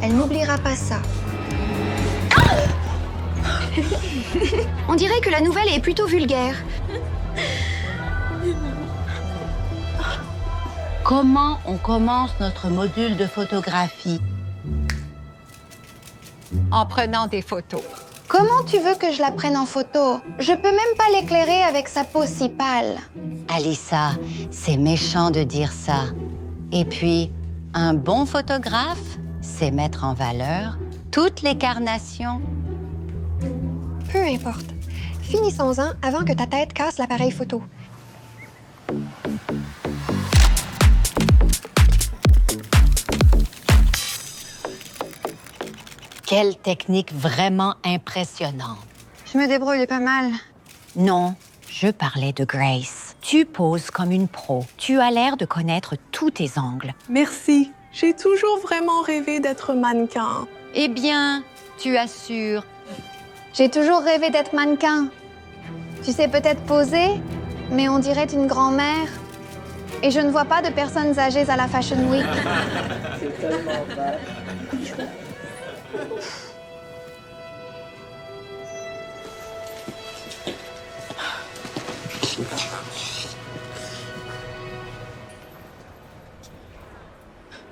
Elle n'oubliera pas ça. On dirait que la nouvelle est plutôt vulgaire. Comment on commence notre module de photographie? En prenant des photos. Comment tu veux que je la prenne en photo? Je peux même pas l'éclairer avec sa peau si pâle. Alissa, c'est méchant de dire ça. Et puis, un bon photographe, c'est mettre en valeur toutes les carnations. Peu importe. Finissons-en avant que ta tête casse l'appareil photo. Quelle technique vraiment impressionnante. Je me débrouille pas mal. Non, je parlais de Grace. Tu poses comme une pro. Tu as l'air de connaître tous tes angles. Merci. J'ai toujours vraiment rêvé d'être mannequin. Eh bien, tu assures. J'ai toujours rêvé d'être mannequin. Tu sais peut-être poser, mais on dirait une grand-mère. Et je ne vois pas de personnes âgées à la Fashion Week. C'est tellement bad.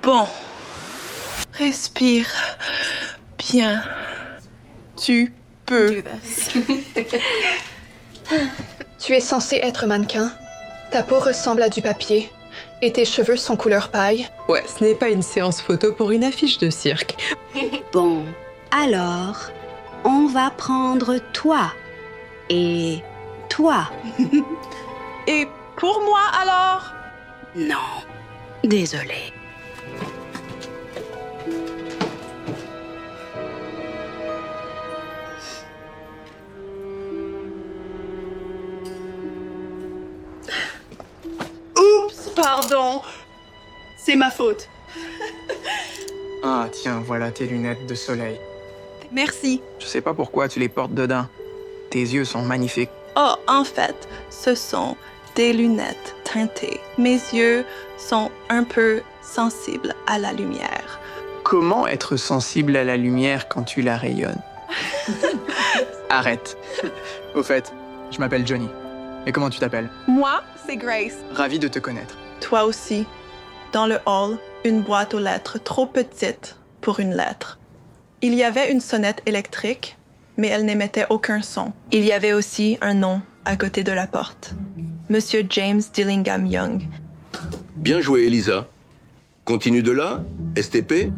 Bon. Respire. Bien. Tu peux. Tu es censé être mannequin. Ta peau ressemble à du papier. Et tes cheveux sont couleur paille. Ouais, ce n'est pas une séance photo pour une affiche de cirque. Bon, alors, on va prendre toi et toi. Et pour moi, alors? Non, désolée. Oups, pardon. C'est ma faute. Ah, tiens, voilà tes lunettes de soleil. Merci. Je sais pas pourquoi tu les portes dedans. Tes yeux sont magnifiques. Oh, en fait, ce sont des lunettes teintées. Mes yeux sont un peu sensibles à la lumière. Comment être sensible à la lumière quand tu la rayonnes? Arrête. Au fait, je m'appelle Johnny. Et comment tu t'appelles? Moi, c'est Grace. Ravi de te connaître. Toi aussi. Dans le hall, une boîte aux lettres trop petite pour une lettre. Il y avait une sonnette électrique, mais elle n'émettait aucun son. Il y avait aussi un nom à côté de la porte. Monsieur James Dillingham Young. Bien joué, Elisa. Continue de là, STP.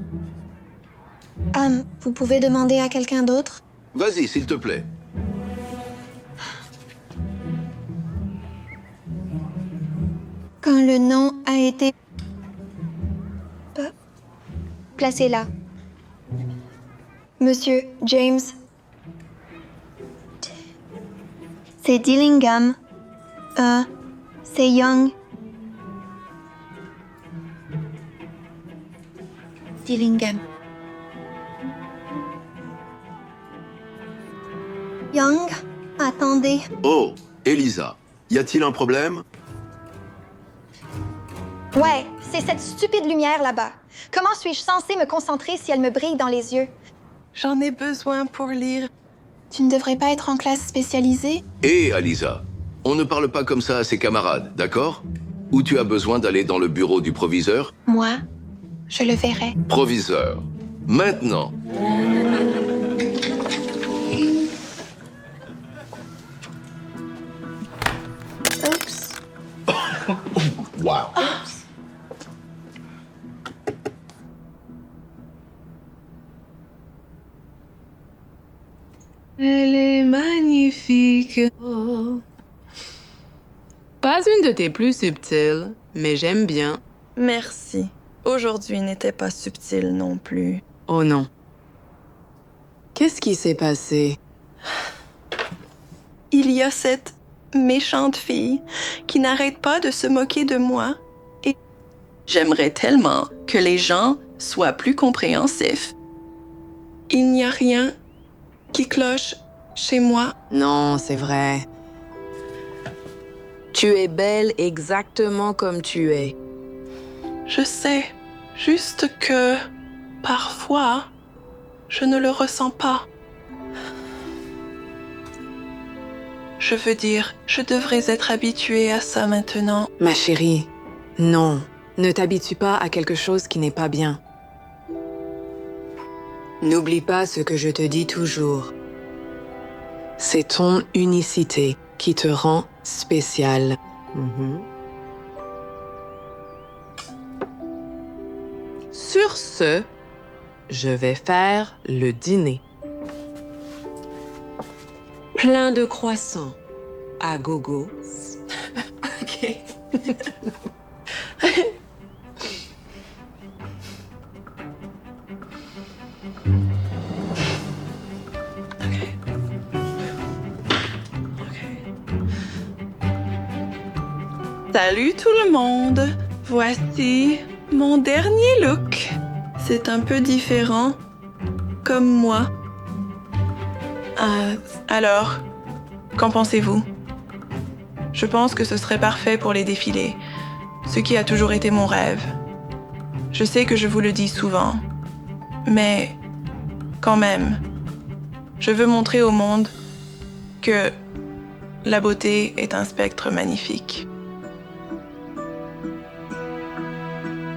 Vous pouvez demander à quelqu'un d'autre? Vas-y, s'il te plaît. Quand le nom a été placé là. Monsieur James. C'est Dillingham. C'est Young. Dillingham. Young, attendez. Oh, Elisa, y a-t-il un problème? Ouais, c'est cette stupide lumière là-bas. Comment suis-je censée me concentrer si elle me brille dans les yeux? J'en ai besoin pour lire. Tu ne devrais pas être en classe spécialisée? Hé, Alisa, on ne parle pas comme ça à ses camarades, d'accord? Ou tu as besoin d'aller dans le bureau du proviseur? Moi, je le verrai. Proviseur, maintenant. Oups. Wow. Elle est magnifique. Oh. Pas une de tes plus subtiles, mais j'aime bien. Merci. Aujourd'hui n'était pas subtil non plus. Oh non. Qu'est-ce qui s'est passé? Il y a cette méchante fille qui n'arrête pas de se moquer de moi. Et j'aimerais tellement que les gens soient plus compréhensifs. Il n'y a rien qui cloche chez moi. Non, c'est vrai. Tu es belle exactement comme tu es. Je sais, juste que parfois, je ne le ressens pas. Je veux dire, je devrais être habituée à ça maintenant. Ma chérie, non. Ne t'habitue pas à quelque chose qui n'est pas bien. N'oublie pas ce que je te dis toujours. C'est ton unicité qui te rend spécial. Sur ce, je vais faire le dîner. Plein de croissants à gogo. OK. Salut tout le monde! Voici mon dernier look. C'est un peu différent, comme moi. Alors, qu'en pensez-vous? Je pense que ce serait parfait pour les défilés, ce qui a toujours été mon rêve. Je sais que je vous le dis souvent, mais quand même, je veux montrer au monde que la beauté est un spectre magnifique.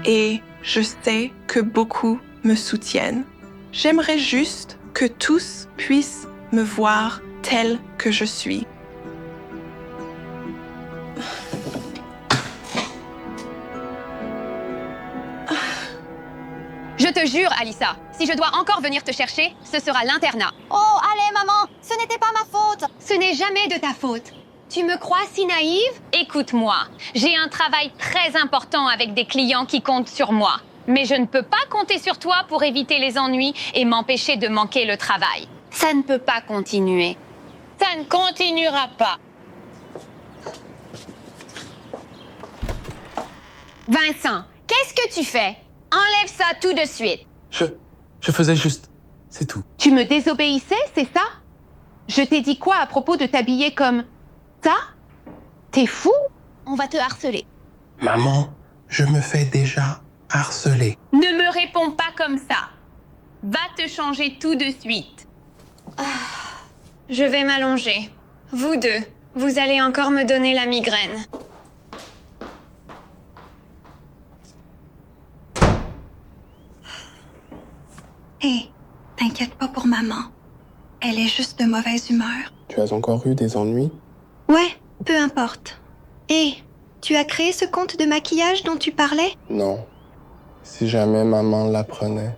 Et je sais que beaucoup me soutiennent. J'aimerais juste que tous puissent me voir telle que je suis. Je te jure, Alyssa, si je dois encore venir te chercher, ce sera l'internat. Oh, allez, maman, ce n'était pas ma faute. Ce n'est jamais de ta faute. Tu me crois si naïve? Écoute-moi, j'ai un travail très important avec des clients qui comptent sur moi. Mais je ne peux pas compter sur toi pour éviter les ennuis et m'empêcher de manquer le travail. Ça ne peut pas continuer. Ça ne continuera pas. Vincent, qu'est-ce que tu fais? Enlève ça tout de suite. Je faisais juste... C'est tout. Tu me désobéissais, c'est ça? Je t'ai dit quoi à propos de t'habiller comme ça? T'es fou? On va te harceler. Maman, je me fais déjà harceler. Ne me réponds pas comme ça. Va te changer tout de suite. Je vais m'allonger. Vous deux, vous allez encore me donner la migraine. Hé, t'inquiète pas pour maman. Elle est juste de mauvaise humeur. Tu as encore eu des ennuis? Ouais, peu importe. Hé, tu as créé ce compte de maquillage dont tu parlais? Non. Si jamais maman l'apprenait.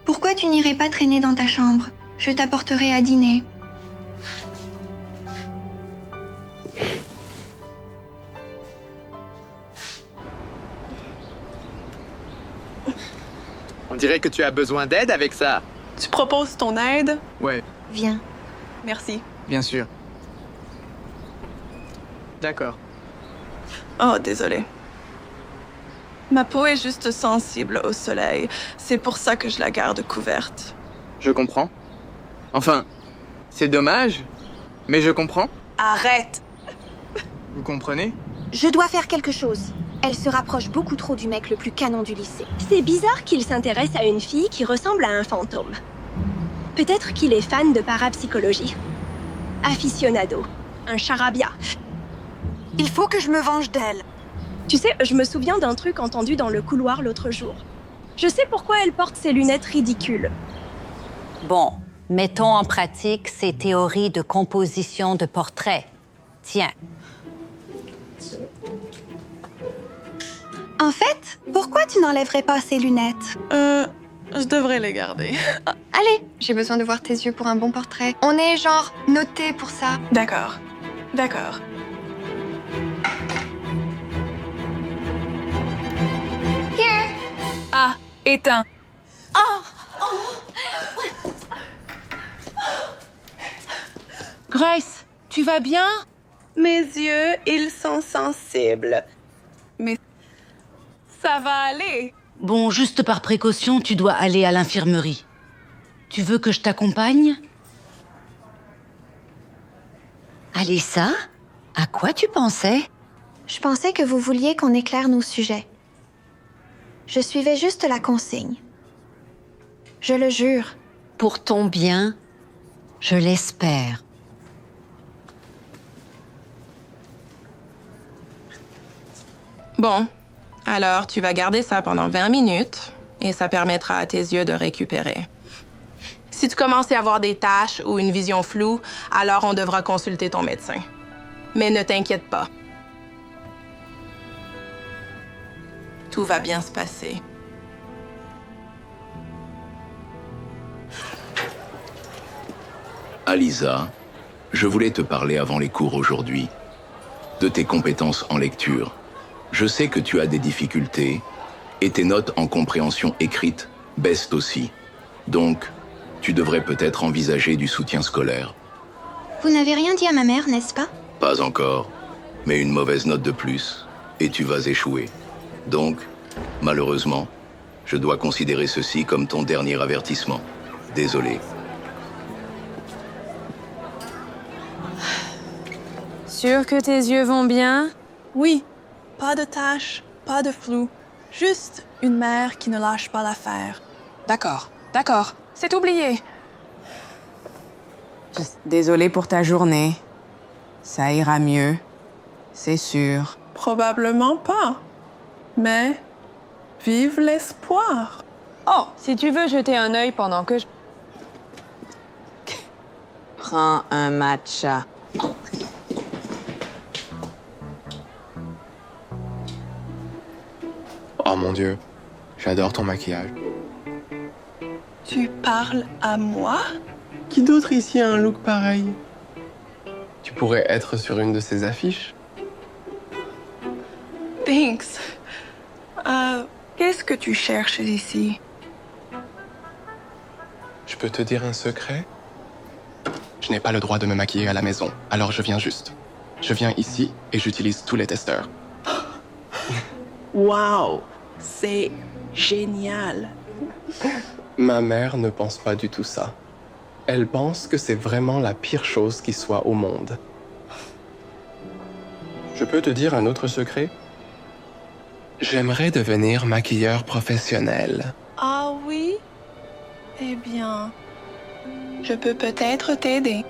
Pourquoi tu n'irais pas traîner dans ta chambre? Je t'apporterai à dîner. On dirait que tu as besoin d'aide avec ça. Tu proposes ton aide? Ouais, Viens. Merci. bien sûr. D'accord. Oh, désolé. Ma peau est juste sensible au soleil. C'est pour ça que je la garde couverte. Je comprends. Enfin, c'est dommage, mais je comprends. Arrête! Vous comprenez? Je dois faire quelque chose. Elle se rapproche beaucoup trop du mec le plus canon du lycée. C'est bizarre qu'il s'intéresse à une fille qui ressemble à un fantôme. Peut-être qu'il est fan de parapsychologie. Aficionado. Un charabia. Il faut que je me venge d'elle. Tu sais, je me souviens d'un truc entendu dans le couloir l'autre jour. Je sais pourquoi elle porte ces lunettes ridicules. Bon, mettons en pratique ces théories de composition de portraits. Tiens. En fait, pourquoi tu n'enlèverais pas ces lunettes? Je devrais les garder. Allez, j'ai besoin de voir tes yeux pour un bon portrait. On est genre notés pour ça. D'accord. D'accord. Here. Ah, éteint. Grace, tu vas bien? Mes yeux, ils sont sensibles. Mais ça va aller. Bon, juste par précaution, tu dois aller à l'infirmerie. Tu veux que je t'accompagne? Alyssa, à quoi tu pensais? Je pensais que vous vouliez qu'on éclaire nos sujets. Je suivais juste la consigne. Je le jure. Pour ton bien, je l'espère. Bon, alors tu vas garder ça pendant 20 minutes et ça permettra à tes yeux de récupérer. Si tu commences à avoir des taches ou une vision floue, alors on devra consulter ton médecin. Mais ne t'inquiète pas. Tout va bien se passer. Alisa, je voulais te parler avant les cours aujourd'hui de tes compétences en lecture. Je sais que tu as des difficultés et tes notes en compréhension écrite baissent aussi. Donc, tu devrais peut-être envisager du soutien scolaire. Vous n'avez rien dit à ma mère, n'est-ce pas? Pas encore, mais une mauvaise note de plus et tu vas échouer. Donc, malheureusement, je dois considérer ceci comme ton dernier avertissement. Désolé. Sûr que tes yeux vont bien? Oui, pas de taches, pas de flou. Juste une mère qui ne lâche pas l'affaire. D'accord, c'est oublié. Désolée pour ta journée. Ça ira mieux, c'est sûr. Probablement pas. Mais vive l'espoir. Oh, si tu veux jeter un œil pendant que je... Prends un matcha. Oh mon Dieu, j'adore ton maquillage. Tu parles à moi? Qui d'autre ici a un look pareil? Tu pourrais être sur une de ces affiches. Thanks. Qu'est-ce que tu cherches ici? Je peux te dire un secret? Je n'ai pas le droit de me maquiller à la maison, alors je viens juste. Je viens ici et j'utilise tous les testeurs. Wow, c'est génial. Ma mère ne pense pas du tout ça. Elle pense que c'est vraiment la pire chose qui soit au monde. Je peux te dire un autre secret? J'aimerais devenir maquilleur professionnel. Ah oui? Eh bien, je peux peut-être t'aider.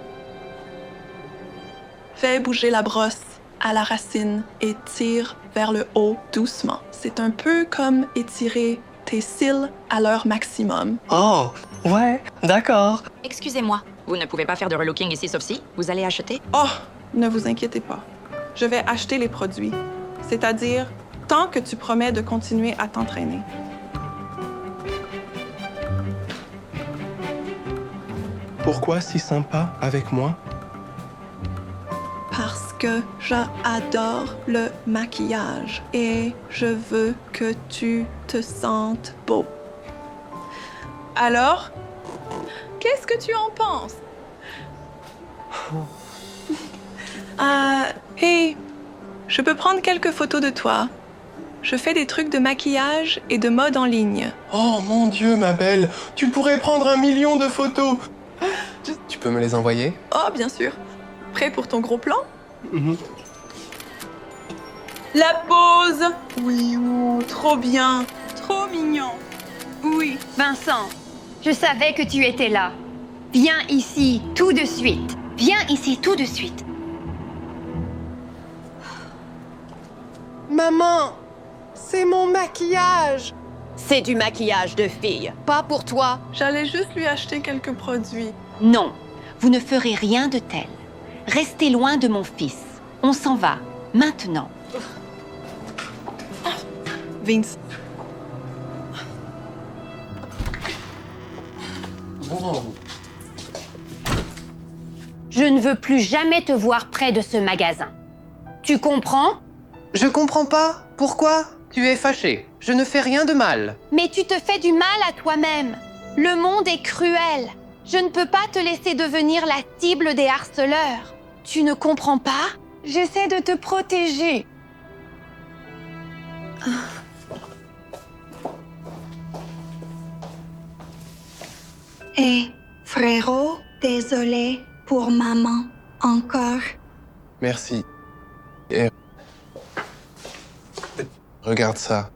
Fais bouger la brosse à la racine et tire vers le haut doucement. C'est un peu comme étirer tes cils à leur maximum. Oh, ouais, d'accord. Excusez-moi, vous ne pouvez pas faire de relooking ici sauf si vous allez acheter? Oh, ne vous inquiétez pas. Je vais acheter les produits. C'est-à-dire, tant que tu promets de continuer à t'entraîner. Pourquoi si sympa avec moi? Parce que j'adore le maquillage et je veux que tu te sentes beau. Alors, qu'est-ce que tu en penses? Hey, je peux prendre quelques photos de toi. Je fais des trucs de maquillage et de mode en ligne. Oh mon Dieu, ma belle, tu pourrais prendre 1 million de photos. Tu peux me les envoyer? Oh, bien sûr. Prêt pour ton gros plan? Mhm. La pause! Oui, trop bien. Trop mignon. Oui. Vincent, je savais que tu étais là. Viens ici tout de suite. Viens ici tout de suite. Maman, c'est mon maquillage. C'est du maquillage de fille, pas pour toi. J'allais juste lui acheter quelques produits. Non, vous ne ferez rien de tel. Restez loin de mon fils. On s'en va, maintenant. Vince. Je ne veux plus jamais te voir près de ce magasin. Tu comprends? Je comprends pas. Pourquoi? Tu es fâché. Je ne fais rien de mal. Mais tu te fais du mal à toi-même. Le monde est cruel. Je ne peux pas te laisser devenir la cible des harceleurs. Tu ne comprends pas? J'essaie de te protéger. Et frérot, désolé pour maman, encore. Merci. Et... regarde ça.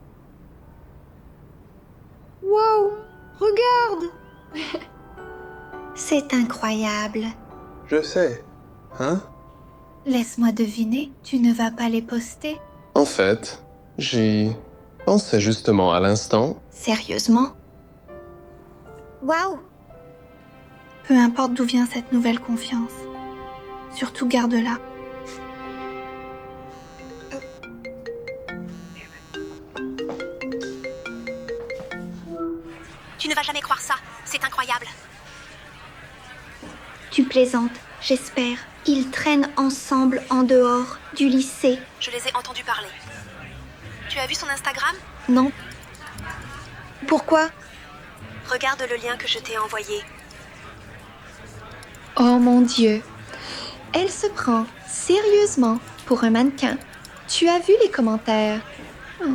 Wow, regarde! C'est incroyable. Je sais. Hein? Laisse-moi deviner, tu ne vas pas les poster? En fait, j'y pensais justement à l'instant. Sérieusement? Waouh! Peu importe d'où vient cette nouvelle confiance. Surtout garde-la. Tu ne vas jamais croire ça. C'est incroyable. Tu plaisantes, j'espère. Ils traînent ensemble en dehors du lycée. Je les ai entendus parler. Tu as vu son Instagram? Non. Pourquoi? Regarde le lien que je t'ai envoyé. Oh mon Dieu. Elle se prend sérieusement pour un mannequin. Tu as vu les commentaires? Oh.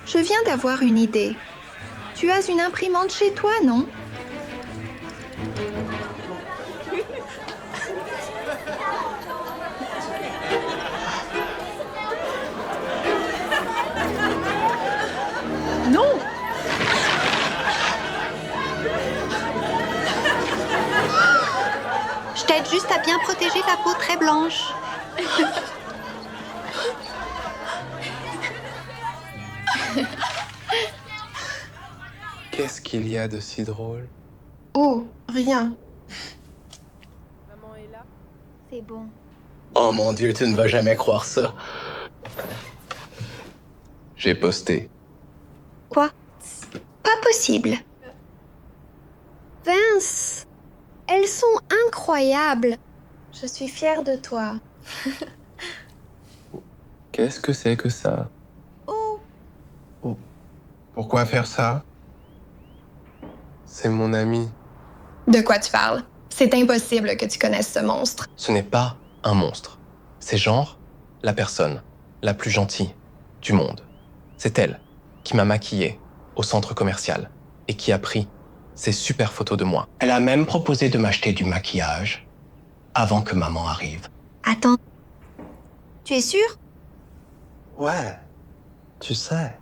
Je viens d'avoir une idée. Tu as une imprimante chez toi, non? Non! Je t'aide juste à bien protéger ta peau très blanche. Qu'est-ce qu'il y a de si drôle? Oh, rien. C'est bon. Oh mon Dieu, tu ne vas jamais croire ça. J'ai posté. Quoi? Pas possible. Vince, elles sont incroyables. Je suis fière de toi. Qu'est-ce que c'est que ça? Oh. Pourquoi faire ça? C'est mon ami. De quoi tu parles? C'est impossible que tu connaisses ce monstre. Ce n'est pas un monstre. C'est genre la personne la plus gentille du monde. C'est elle qui m'a maquillée au centre commercial et qui a pris ces super photos de moi. Elle a même proposé de m'acheter du maquillage avant que maman arrive. Attends. Tu es sûr? Ouais. Tu sais,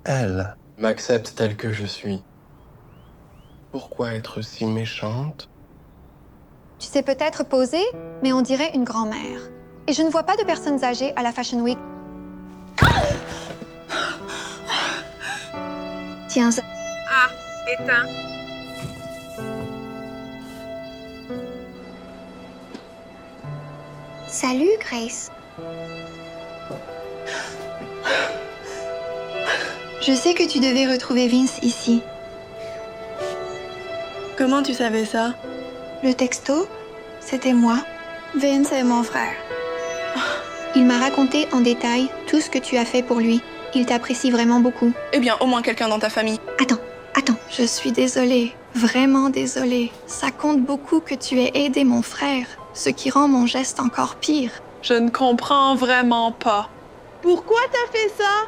elle m'accepte tel que je suis. Pourquoi être si méchante? Tu sais peut-être poser, mais on dirait une grand-mère. Et je ne vois pas de personnes âgées à la Fashion Week. Tiens. Ah, éteins. Salut, Grace. Je sais que tu devais retrouver Vince ici. Comment tu savais ça? Le texto, c'était moi. Vince est mon frère. Il m'a raconté en détail tout ce que tu as fait pour lui. Il t'apprécie vraiment beaucoup. Eh bien, au moins quelqu'un dans ta famille. Attends. Je suis désolée. Vraiment désolée. Ça compte beaucoup que tu aies aidé mon frère, ce qui rend mon geste encore pire. Je ne comprends vraiment pas. Pourquoi t'as fait ça?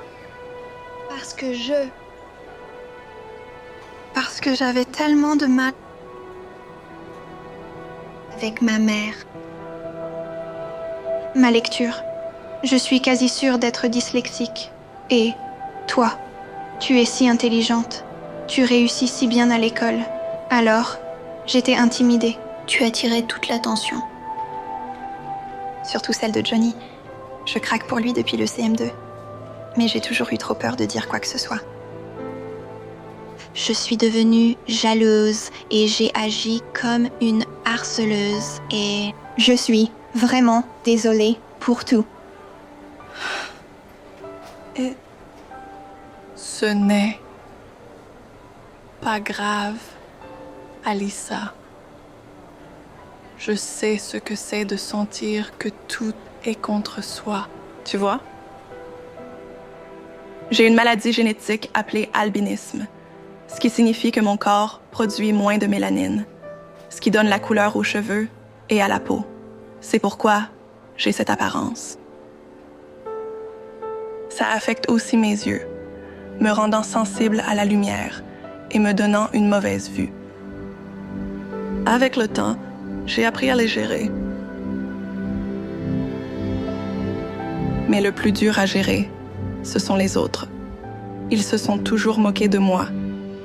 Parce que j'avais tellement de mal avec ma mère. Ma lecture. Je suis quasi sûre d'être dyslexique. Et toi, tu es si intelligente. Tu réussis si bien à l'école. Alors, j'étais intimidée. Tu attirais toute l'attention. Surtout celle de Johnny. Je craque pour lui depuis le CM2. Mais j'ai toujours eu trop peur de dire quoi que ce soit. Je suis devenue jalouse et j'ai agi comme une harceleuse. Et je suis vraiment désolée pour tout. Et ce n'est pas grave, Alyssa. Je sais ce que c'est de sentir que tout est contre soi. Tu vois? J'ai une maladie génétique appelée albinisme, ce qui signifie que mon corps produit moins de mélanine, ce qui donne la couleur aux cheveux et à la peau. C'est pourquoi j'ai cette apparence. Ça affecte aussi mes yeux, me rendant sensible à la lumière et me donnant une mauvaise vue. Avec le temps, j'ai appris à les gérer. Mais le plus dur à gérer, ce sont les autres. Ils se sont toujours moqués de moi,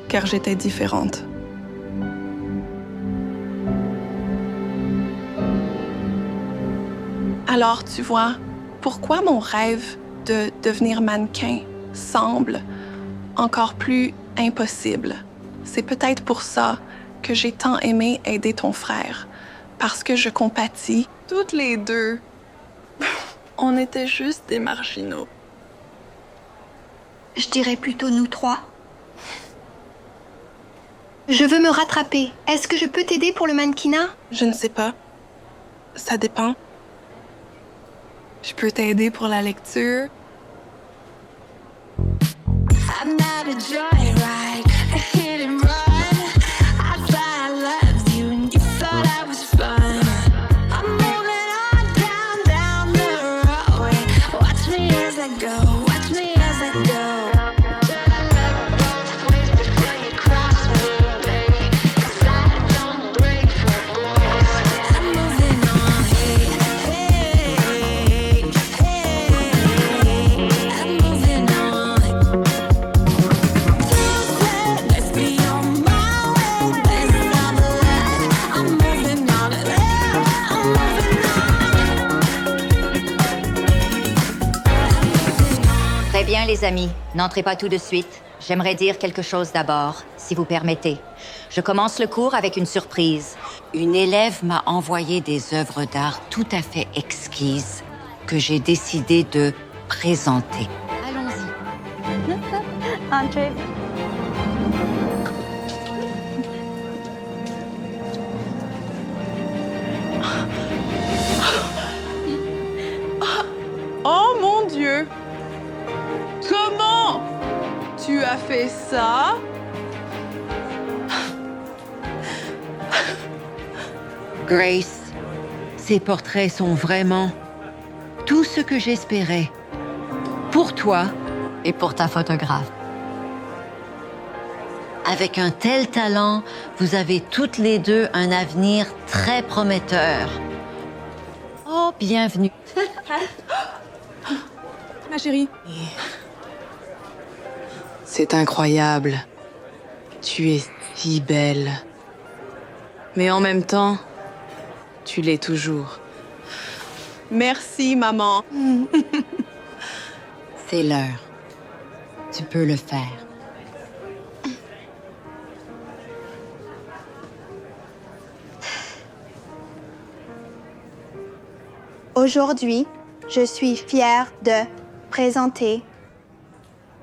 car j'étais différente. Alors, tu vois, pourquoi mon rêve de devenir mannequin semble encore plus impossible? C'est peut-être pour ça que j'ai tant aimé aider ton frère, parce que je compatis toutes les deux. On était juste des marginaux. Je dirais plutôt nous trois. Je veux me rattraper. Est-ce que je peux t'aider pour le mannequinat? Je ne sais pas. Ça dépend. Je peux t'aider pour la lecture. I'm not a joyride, a hit and run. I thought I loved you and you thought I was fun. I'm moving on down the roadway. Watch me as I go, watch me as I go. Très bien, les amis. N'entrez pas tout de suite. J'aimerais dire quelque chose d'abord, si vous permettez. Je commence le cours avec une surprise. Une élève m'a envoyé des œuvres d'art tout à fait exquises que j'ai décidé de présenter. Allons-y. Entrez. Oh mon Dieu! Comment tu as fait ça? Grace, ces portraits sont vraiment tout ce que j'espérais. Pour toi et pour ta photographe. Avec un tel talent, vous avez toutes les deux un avenir très prometteur. Oh, bienvenue. Ma chérie. C'est incroyable. Tu es si belle. Mais en même temps, tu l'es toujours. Merci, maman. C'est l'heure. Tu peux le faire. Aujourd'hui, je suis fière de présenter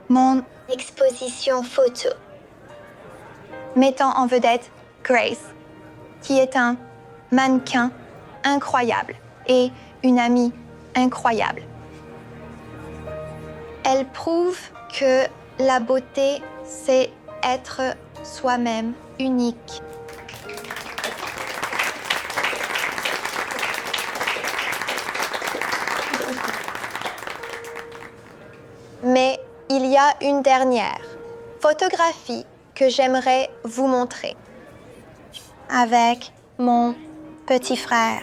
mon exposition photo mettant en vedette Grace, qui est un mannequin incroyable et une amie incroyable. Elle prouve que la beauté, c'est être soi-même unique. Mais il y a une dernière photographie que j'aimerais vous montrer avec mon petit frère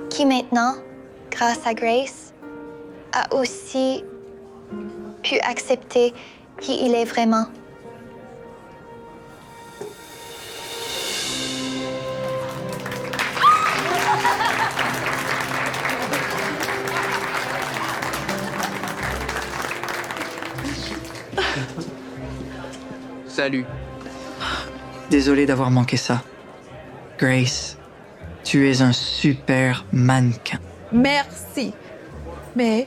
qui maintenant, grâce à Grace, a aussi pu accepter qui il est vraiment. Salut. Désolé d'avoir manqué ça. Grace, tu es un super mannequin. Merci. Mais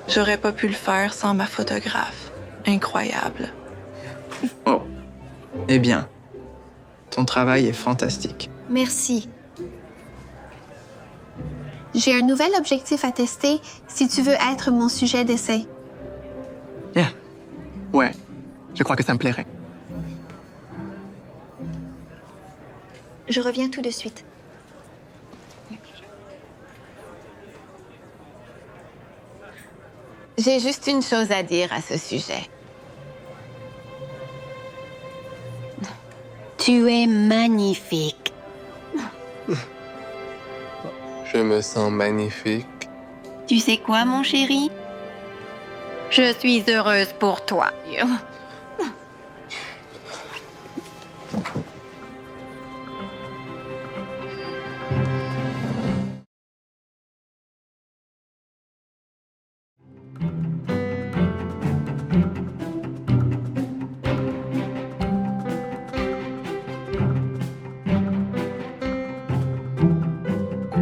j'aurais pas pu le faire sans ma photographe. Incroyable. Oh. Eh bien, ton travail est fantastique. Merci. J'ai un nouvel objectif à tester si tu veux être mon sujet d'essai. Yeah. Ouais, je crois que ça me plairait. Je reviens tout de suite. J'ai juste une chose à dire à ce sujet. Tu es magnifique. Je me sens magnifique. Tu sais quoi, mon chéri? Je suis heureuse pour toi.